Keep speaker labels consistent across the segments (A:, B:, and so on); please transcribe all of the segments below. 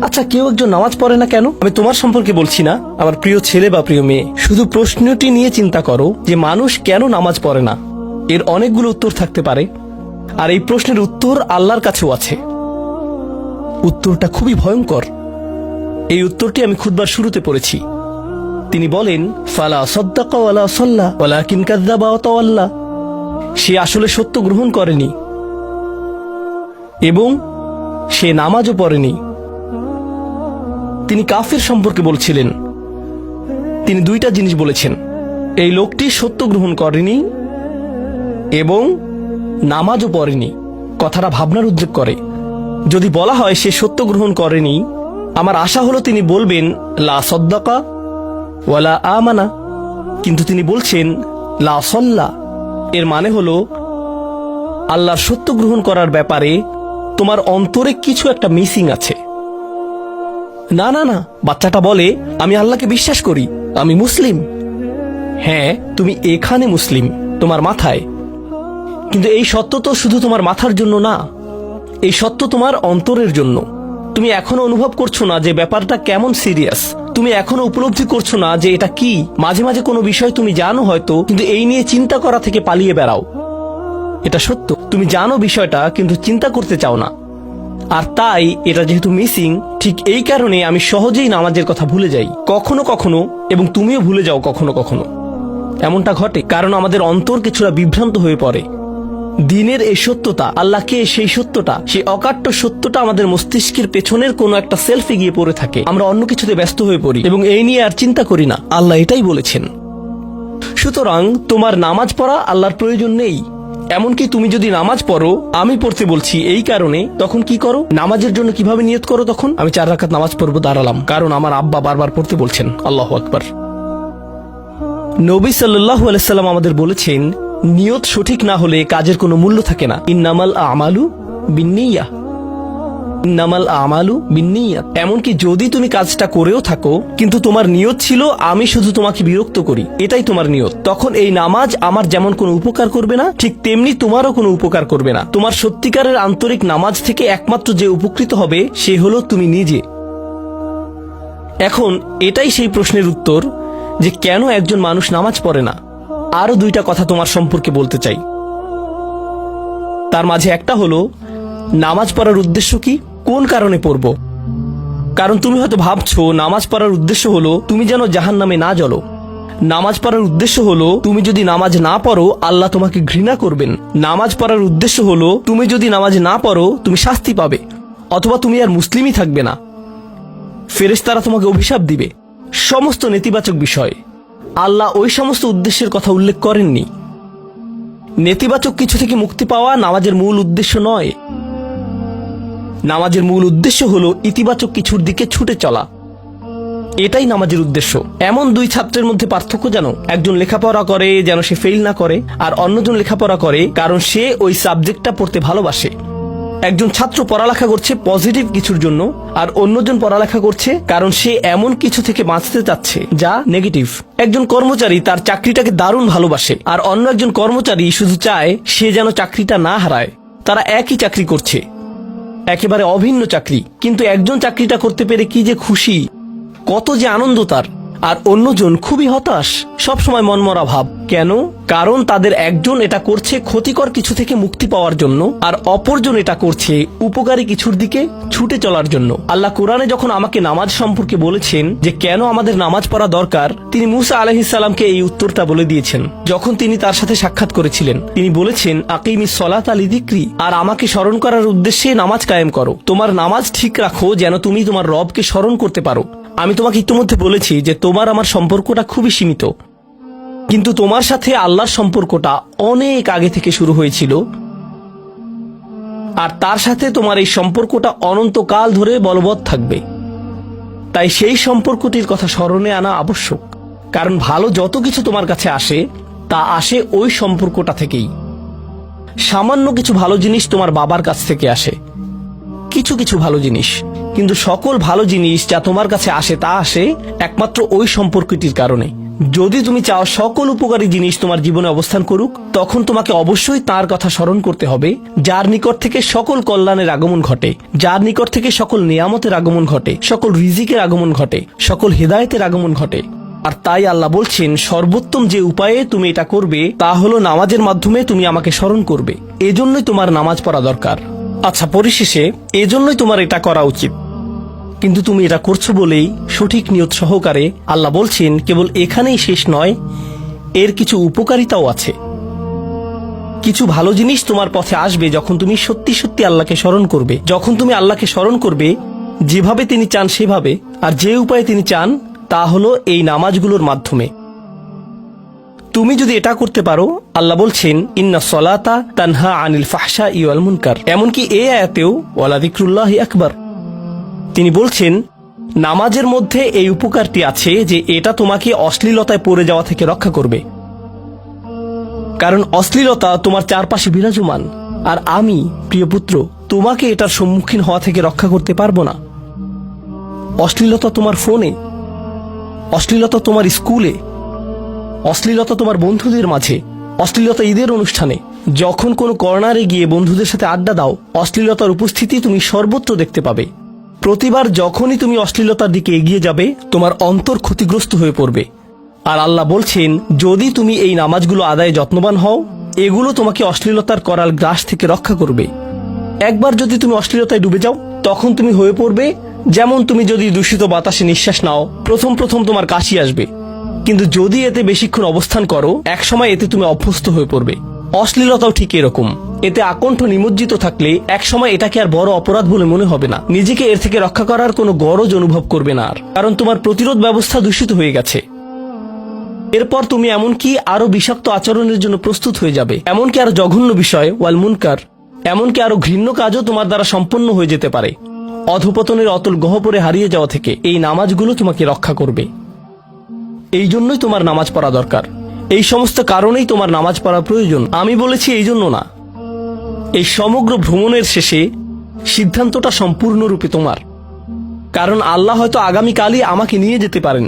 A: আচ্ছা, কেউ একজন নামাজ পড়ে না কেন? আমি তোমার সম্পর্কে বলছি না, আমার প্রিয় ছেলে বা প্রিয় মেয়ে। শুধু প্রশ্নটি নিয়ে চিন্তা করো যে মানুষ কেন নামাজ পড়ে না। এর অনেকগুলো উত্তর থাকতে পারে, আর এই প্রশ্নের উত্তর আল্লাহর কাছেও আছে। উত্তরটা খুবই ভয়ঙ্কর। এই উত্তরটি আমি খুতবার শুরুতে পড়েছি। তিনি বলেন, ফালা সাদ্দাকা ওয়ালা সাল্লা ওয়ালাকিন কাযযাবা ওয়া তাওয়াল্লা। সে আসলে সত্য গ্রহণ করেনি এবং সে নামাজও পড়েনি। তিনি কাফের সম্পর্কে বলছিলেন। তিনি দুইটা জিনিস বলেছেন, এই লোকটি সত্য গ্রহণ করেনি এবং নামাজও পড়েনি। কথাটা ভাবনার উদ্রেক করে। যদি বলা হয় সে সত্য গ্রহণ করেনি, আমার আশা হলো তিনি বলবেন লা সাদ্দাকা ওয়ালা আমানা, কিন্তু তিনি বলছেন লা সাল্লা। এর মানে হলো আল্লাহর সত্য গ্রহণ করার ব্যাপারে তোমার অন্তরে কিছু একটা মিসিং আছে। না না না, বাচ্চাটা বলে আমি আল্লাহকে বিশ্বাস করি, আমি মুসলিম। হ্যাঁ, তুমি এখানে মুসলিম, তোমার মাথায়। কিন্তু এই সত্য তো শুধু তোমার মাথার জন্য না, এই সত্য তোমার অন্তরের জন্য। তুমি এখনো অনুভব করছো না যে ব্যাপারটা কেমন সিরিয়াস। তুমি এখনো উপলব্ধি করছো না যে এটা কি। মাঝে মাঝে কোনো বিষয় তুমি জানো হয়তো, কিন্তু এই নিয়ে চিন্তা করা থেকে পালিয়ে বেড়াও। এটা সত্য, তুমি জানো বিষয়টা কিন্তু চিন্তা করতে চাও না। আর তাই এটা যেহেতু মিসিং, ঠিক এই কারণে আমি সহজেই নামাজের কথা ভুলে যাই কখনো কখনো, এবং তুমিও ভুলে যাও কখনো কখনো। এমনটা ঘটে কারণ আমাদের অন্তর কিছুটা বিভ্রান্ত হয়ে পড়ে। দিনের এই সত্যতা, আল্লাহকে সেই সত্যটা, সেই অকাট্য সত্যটা আমাদের মস্তিষ্কের পেছনের কোনো একটা সেলফে গিয়ে পড়ে থাকে। আমরা অন্য কিছুতে ব্যস্ত হয়ে পড়ি এবং এই নিয়ে আর চিন্তা করি না। আল্লাহ এটাই বলেছেন। সুতরাং তোমার নামাজ পড়া আল্লাহর প্রয়োজন নেই। এমনকি তুমি যদি নামাজ পড়ো, আমি পড়তে বলছি এই কারণে, তখন কি করো? নামাজের জন্য কিভাবে নিয়ত করো? তখন আমি 4 রাকাত নামাজ পড়বো, দাঁড়ালাম, কারণ আমার আব্বা বারবার পড়তে বলছেন। আল্লাহু আকবার। নবী সাল্লাল্লাহু আলাইহি সাল্লাম আমাদের বলেছেন, নিয়ত সঠিক না হলে কাজের কোনো মূল্য থাকে না। ইন্নামাল আমালু বিন্নিয়াহ, ইন্নামাল আমালু বিন্নিয়াত। এমনকি যদি তুমি কাজটা করেও থাকো কিন্তু তোমার নিয়ত ছিল আমি শুধু তোমাকে বিরক্ত করি, এটাই তোমার নিয়ত, তখন এই নামাজ আমার যেমন কোনো উপকার করবে না, ঠিক তেমনি তোমারও কোনো উপকার করবে না। তোমার সত্যিকারের আন্তরিক নামাজ থেকে একমাত্র যে উপকৃত হবে সে হলো তুমি নিজে। এখন এটাই সেই প্রশ্নের উত্তর যে কেন একজন মানুষ নামাজ পড়ে না। আরো 2টা কথা তোমার সম্পর্কে বলতে চাই। তার মাঝে একটা হলো নামাজ পড়ার উদ্দেশ্য কি, কোন কারণে পড়ব। কারণ তুমি হয়তো ভাবছো নামাজ পড়ার উদ্দেশ্য হলো তুমি যেন জাহান্নামে না জ্বলো। নামাজ পড়ার উদ্দেশ্য হলো তুমি যদি নামাজ না পড়ো আল্লাহ তোমাকে ঘৃণা করবেন। নামাজ পড়ার উদ্দেশ্য হলো তুমি যদি নামাজ না পড়ো তুমি শাস্তি পাবে, অথবা তুমি আর মুসলিমই থাকবে না, ফেরেশতারা তোমাকে অভিশাপ দিবে। সমস্ত নেতিবাচক বিষয়। আল্লাহ ওই সমস্ত উদ্দেশ্যের কথা উল্লেখ করেননি। নেতিবাচক কিছু থেকে মুক্তি পাওয়া নামাজের মূল উদ্দেশ্য নয়। নামাজের মূল উদ্দেশ্য হলো ইতিবাচক কিছুর দিকে ছুটে চলা, এটাই নামাজের উদ্দেশ্য। এমন 2 ছাত্রের মধ্যে পার্থক্য জানো? একজন লেখাপড়া করে যেন সে ফেল না করে, আর অন্যজন লেখাপড়া করে কারণ সে ওই সাবজেক্টটা পড়তে ভালোবাসে। একজন ছাত্র পড়ালেখা করছে পজিটিভ কিছুর জন্য, আর অন্যজন পড়ালেখা করছে কারণ সে এমন কিছু থেকে বাঁচতে চাচ্ছে যা নেগেটিভ। একজন কর্মচারী তার চাকরিটাকে দারুণ ভালোবাসে, আর অন্য একজন কর্মচারী শুধু চায় সে যেন চাকরিটা না হারায়। তারা একই চাকরি করছে, একেবারে অভিন্ন চাকরি, কিন্তু একজন চাকরিটা করতে পেরে কি যে খুশি, কত যে আনন্দ তার, আর অন্যজন খুবই হতাশ, সবসময় মনমরা ভাব। কেন? কারণ তাদের একজন এটা করছে ক্ষতিকর কিছু থেকে মুক্তি পাওয়ার জন্য, আর অপরজন এটা করছে উপকারী কিছুর দিকে ছুটে চলার জন্য। আল্লাহ কোরআনে যখন আমাকে নামাজ সম্পর্কে বলেছেন যে কেন আমাদের নামাজ পড়া দরকার, তিনি মুসা আলাইহিস সালামকে এই উত্তরটা বলে দিয়েছেন যখন তিনি তার সাথে সাক্ষাৎ করেছিলেন। তিনি বলেছেন, আকিমিস সলাতা লিযিকরি, আর আমাকে স্মরণ করার উদ্দেশ্যে নামাজ কায়েম করো। তোমার নামাজ ঠিক রাখো যেন তুমি তোমার রবকে স্মরণ করতে পারো। আমি তোমাকে ইতিমধ্যে বলেছি যে তোমার আমার সম্পর্কটা খুবই সীমিত, কিন্তু তোমার সাথে আল্লাহর সম্পর্কটা অনেক আগে থেকে শুরু হয়েছিল, আর তার সাথে তোমার এই সম্পর্কটা অনন্তকাল ধরে বলবৎ থাকবে। তাই সেই সম্পর্কটির কথা স্মরণে আনা আবশ্যক, কারণ ভালো যত কিছু তোমার কাছে আসে তা আসে ওই সম্পর্কটা থেকেই। সামান্য কিছু ভালো জিনিস তোমার বাবার কাছ থেকে আসে, কিছু কিছু ভালো জিনিস, কিন্তু সকল ভালো জিনিস যা তোমার কাছে আসে তা আসে একমাত্র ওই সম্পর্কটির কারণে, যদি তুমি চাও সকল উপকারী জিনিস তোমার জীবনে অবস্থান করুক, তখন তোমাকে অবশ্যই তার কথা স্মরণ করতে হবে, যার নিকট থেকে সকল কল্যাণের আগমন ঘটে, যার নিকট থেকে সকল নিয়ামতের আগমন ঘটে, সকল রিজিকের আগমন ঘটে, সকল হেদায়েতের আগমন ঘটে। আর তাই আল্লাহ বলছেন, সর্বোত্তম যে উপায়ে তুমি এটা করবে তা হলো নামাজের মাধ্যমে তুমি আমাকে স্মরণ করবে। এজন্যই তোমার নামাজ পড়া দরকার। আচ্ছা, পরিশেষে এজন্যই তোমার এটা করা উচিত। কিন্তু তুমি এটা করছো বলেই সঠিক নিয়ত সহকারে আল্লাহ বলছেন, কেবল এখানেই শেষ নয়, এর কিছু উপকারিতাও আছে। কিছু ভালো জিনিস তোমার পথে আসবে যখন তুমি সত্যি সত্যি আল্লাহকে স্মরণ করবে। যখন তুমি আল্লাহকে স্মরণ করবে যেভাবে তিনি চান সেভাবে, আর যে উপায়ে তিনি চান তা হলো এই নামাজগুলোর মাধ্যমে। তুমি যদি এটা করতে পারো, আল্লাহ বলছেন, ইন্না সলাতা তানহা আনিল ফাহশাই ওয়াল মুনকার। এমনকি এই আয়াতেও ওয়ালা যিকরুল্লাহি আকবার, তিনি বলছেন নামাজের মধ্যে এই উপকারটি আছে যে এটা তোমাকে অশ্লীলতায় পড়ে যাওয়া থেকে রক্ষা করবে। কারণ অশ্লীলতা তোমার চারপাশে বিরাজমান, আর আমি প্রিয় পুত্র তোমাকে এটার সম্মুখীন হওয়া থেকে রক্ষা করতে পারবো না। অশ্লীলতা তোমার ফোনে, অশ্লীলতা তোমার স্কুলে, অশ্লীলতা তোমার বন্ধুদের মাঝে, অশ্লীলতা ঈদের অনুষ্ঠানে। যখন কোনো কর্নারে গিয়ে বন্ধুদের সাথে আড্ডা দাও, অশ্লীলতার উপস্থিতি তুমি সর্বত্র দেখতে পাবে। প্রতিবার যখনই তুমি অশ্লীলতার দিকে এগিয়ে যাবে, তোমার অন্তর ক্ষতিগ্রস্ত হয়ে পড়বে। আর আল্লাহ বলছেন, যদি তুমি এই নামাজগুলো আদায়ে যত্নবান হও, এগুলো তোমাকে অশ্লীলতার করাল গ্রাস থেকে রক্ষা করবে। একবার যদি তুমি অশ্লীলতায় ডুবে যাও, তখন তুমি হয়ে পড়বে যেমন তুমি যদি দূষিত বাতাসে নিঃশ্বাস নাও, প্রথম প্রথম তোমার কাশি আসবে, কিন্তু যদি এতে বেশিক্ষণ অবস্থান করো, একসময় এতে তুমি অভ্যস্ত হয়ে পড়বে। অশ্লীলতাও ঠিক এরকম। এতে আকণ্ঠ নিমজ্জিত থাকলে একসময় এটাকে আর বড় অপরাধ বলে মনে হবে না। নিজেকে এর থেকে রক্ষা করার কোনো গরজ অনুভব করবে না আর, কারণ তোমার প্রতিরোধ ব্যবস্থা দূষিত হয়ে গেছে। এরপর তুমি এমনকি আরো বিষাক্ত আচরণের জন্য প্রস্তুত হয়ে যাবে, এমনকি আরো জঘন্য বিষয় ওয়াল মুনকার, এমনকি আরো ঘৃণ্য কাজও তোমার দ্বারা সম্পন্ন হয়ে যেতে পারে। অধঃপতনের অতল গহ্বরে হারিয়ে যাওয়া থেকে এই নামাজগুলো তোমাকে রক্ষা করবে। এই জন্যই তোমার নামাজ পড়া দরকার। এই সমস্ত কারণেই তোমার নামাজ পড়া প্রয়োজন। আমি বলেছি এই জন্য না। এই সমগ্র ভ্রমণের শেষে সিদ্ধান্তটা সম্পূর্ণরূপে তোমার। কারণ আল্লাহ হয়তো আগামীকালই আমাকে নিয়ে যেতে পারেন,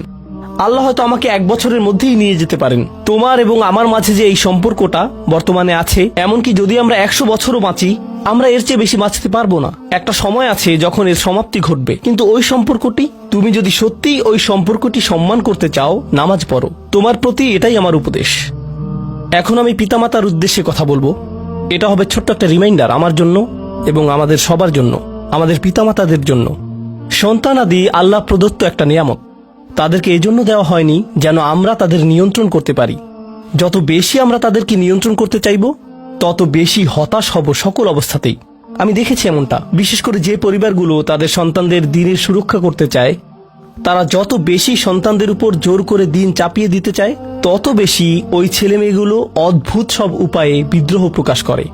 A: আল্লাহ হয়তো আমাকে 1 বছরের মধ্যেই নিয়ে যেতে পারেন। তোমার এবং আমার মাঝে যে এই সম্পর্কটা বর্তমানে আছে, এমনকি যদি আমরা 100 বছরও বাঁচি, আমরা এর চেয়ে বেশি বাঁচতে পারবো না। একটা সময় আছে যখন এর সমাপ্তি ঘটবে। কিন্তু ওই সম্পর্কটি, তুমি যদি সত্যিই ওই সম্পর্কটি সম্মান করতে চাও, নামাজ পড়ো। তোমার প্রতি এটাই আমার উপদেশ। এখন আমি পিতামাতার উদ্দেশ্যে কথা বলবো। এটা হবে ছোট্ট একটা রিমাইন্ডার আমার জন্য এবং আমাদের সবার জন্য, আমাদের পিতামাতাদের জন্য। সন্তানাদি আল্লাহ প্রদত্ত একটা নিয়ামত। তাদেরকে এজন্য দেওয়া হয়নি যেন আমরা তাদের নিয়ন্ত্রণ করতে পারি। যত বেশি আমরা তাদেরকে নিয়ন্ত্রণ করতে চাইব, তত বেশি হতাশ হব সকল অবস্থাতেই। আমি দেখেছি এমনটা, বিশেষ করে যে পরিবারগুলো তাদের সন্তানদের দিনের সুরক্ষা করতে চায়, তারা যত বেশি সন্তানদের উপর জোর করে দিন চাপিয়ে দিতে চায়, তত বেশি ওই ছেলেমেয়েগুলো অদ্ভুত সব উপায়ে বিদ্রোহ প্রকাশ করে।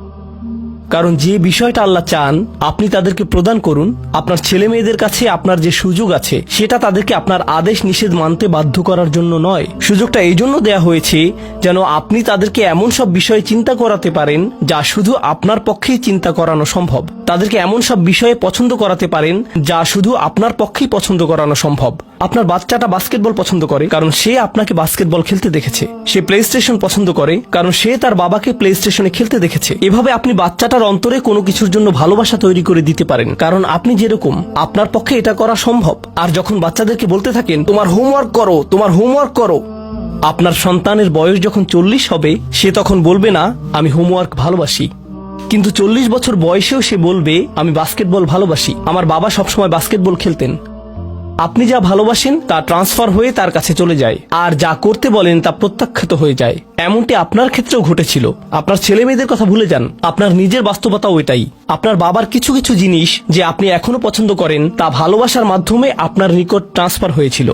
A: কারণ যে বিষয়টা আল্লাহ চান আপনি তাদেরকে প্রদান করুন, আপনার ছেলে মেয়েদের কাছে আপনার যে সুযোগ আছে সেটা তাদেরকে আপনার আদেশ নিষেধ মানতে বাধ্য করার জন্য নয়। সুযোগটা এই জন্য দেয়া হয়েছে যেন আপনি তাদেরকে এমন সব বিষয়ে চিন্তা করাতে পারেন যা শুধু আপনার পক্ষেই চিন্তা করানো সম্ভব। তাদেরকে এমন সব বিষয়ে পছন্দ করাতে পারেন যা শুধু আপনার পক্ষেই পছন্দ করানো সম্ভব। আপনার বাচ্চাটা বাস্কেটবল পছন্দ করে কারণ সে আপনাকে বাস্কেটবল খেলতে দেখেছে। সে প্লে স্টেশন পছন্দ করে কারণ সে তার বাবাকে প্লে স্টেশনে খেলতে দেখেছে। এভাবে আপনি বাচ্চাটার অন্তরে কোনো কিছুর জন্য ভালোবাসা তৈরি করে দিতে পারেন, কারণ আপনি যেরকম, আপনার পক্ষে এটা করা সম্ভব। আর যখন বাচ্চাদেরকে বলতে থাকেন তোমার হোমওয়ার্ক করো, তোমার হোমওয়ার্ক করো, আপনার সন্তানের বয়স যখন 40 হবে, সে তখন বলবে না আমি হোমওয়ার্ক ভালোবাসি, কিন্তু 40 বছর বয়সেও সে বলবে আমি বাস্কেটবল ভালোবাসি, আমার বাবা সবসময় বাস্কেটবল খেলতেন। আপনি যা ভালোবাসেন তা ট্রান্সফার হয়ে তার কাছে চলে যায়, আর যা করতে বলেন তা প্রত্যাখ্যাত হয়ে যায়। এমনটি আপনার ক্ষেত্রেও ঘটেছিল। আপনার ছেলে মেয়েদের কথা ভুলে যান, আপনার নিজের বাস্তবতাও এটাই। আপনার বাবার কিছু কিছু জিনিস যে আপনি এখনো পছন্দ করেন তা ভালোবাসার মাধ্যমে আপনার নিকট ট্রান্সফার হয়েছিল,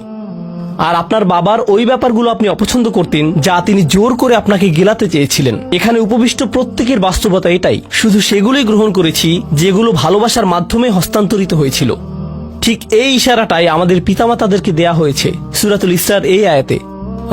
A: আর আপনার বাবার ওই ব্যাপারগুলো আপনি অপছন্দ করতেন যা তিনি জোর করে আপনাকে গেলাতে চেয়েছিলেন। এখানে উপবিষ্ট প্রত্যেকের বাস্তবতা এটাই, শুধু সেগুলোই গ্রহণ করেছি যেগুলো ভালোবাসার মাধ্যমে হস্তান্তরিত হয়েছিল। ঠিক এই ইশারাটাই আমাদের পিতামাতাদেরকে দেয়া হয়েছে সূরাতুল ইসরার এই আয়াতে,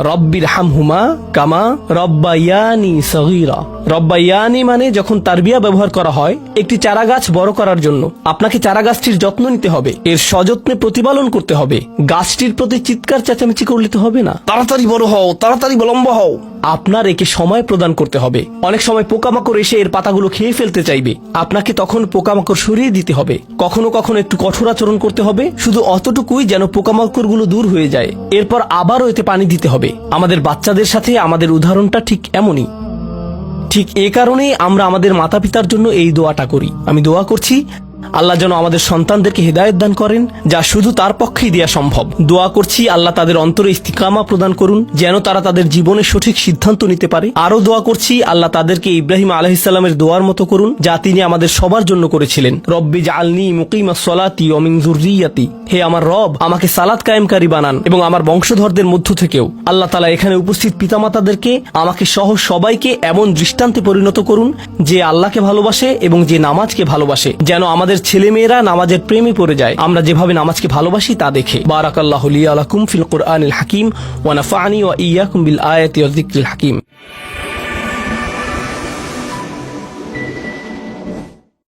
A: রব্বির হামহুমা কামা রব্বায়ানি সগীরা। রব্বাইয়ানি মানে যখন তারবিয়া ব্যবহার করা হয় একটি চারা গাছ বড় করার জন্য, আপনাকে চারা গাছটির যত্ন নিতে হবে, এর সযত্নে প্রতিপালন করতে হবে। গাছটির প্রতি চিৎকার চেঁচামেচি করলে তো হবে না, তাড়াতাড়ি বড় হও, তাড়াতাড়ি লম্বা হও। আপনার একে সময় প্রদান করতে হবে। অনেক সময় পোকামাকড় এসে এর পাতাগুলো খেয়ে ফেলতে চাইবে, আপনাকে তখন পোকামাকড় সরিয়ে দিতে হবে। কখনো কখনো একটু কঠোর আচরণ করতে হবে, শুধু অতটুকুই যেন পোকামাকড়গুলো দূর হয়ে যায়। এরপর আবারও এতে পানি দিতে হবে। আমাদের বাচ্চাদের সাথে আমাদের উদাহরণটা ঠিক এমনই। ঠিক এ কারণেই আমরা আমাদের মাতা পিতার জন্য এই দোয়াটা করি। আমি দোয়া করছি আল্লাহ যেন আমাদের সন্তানদেরকে হেদায়েত দান করেন, যা শুধু তার পক্ষেই দেয়া সম্ভব। দোয়া করছি আল্লাহ তাদের অন্তরে ইস্তিকামা প্রদান করুন, যেন তারা তাদের জীবনে সঠিক সিদ্ধান্ত নিতে পারে। আরো দোয়া করছি আল্লাহ তাদেরকে ইব্রাহিম আলাইহিস সালামের দোয়ার মতো করুন, যা তিনি আমাদের সবার জন্য করেছিলেন। রব্বি জাআলনি মুকিমাস সলাতি ওয়া মিন যুররিয়াতি, হে আমার রব, আমাকে সালাত কায়েমকারী বানান এবং আমার বংশধরদের মধ্য থেকেও। আল্লাহ তাআলা এখানে উপস্থিত পিতামাতাদেরকে, আমাকে সহ সবাইকে এমন দৃষ্টান্তে পরিণত করুন যে আল্লাহকে ভালোবাসে এবং যে নামাজকে ভালোবাসে, যেন আমাদের ছেলেমেয়েরা নামাজের প্রেমে পড়ে যায় আমরা যেভাবে নামাজকে ভালোবাসি তা দেখে। বারাকাল্লাহু লি ওয়া লাকুম ফিল কুরআনিল হাকিম ওয়া নাফা'নি ওয়া ইয়্যাকুম বিল আয়াতি ওয়াজ যিকরিল হাকিম।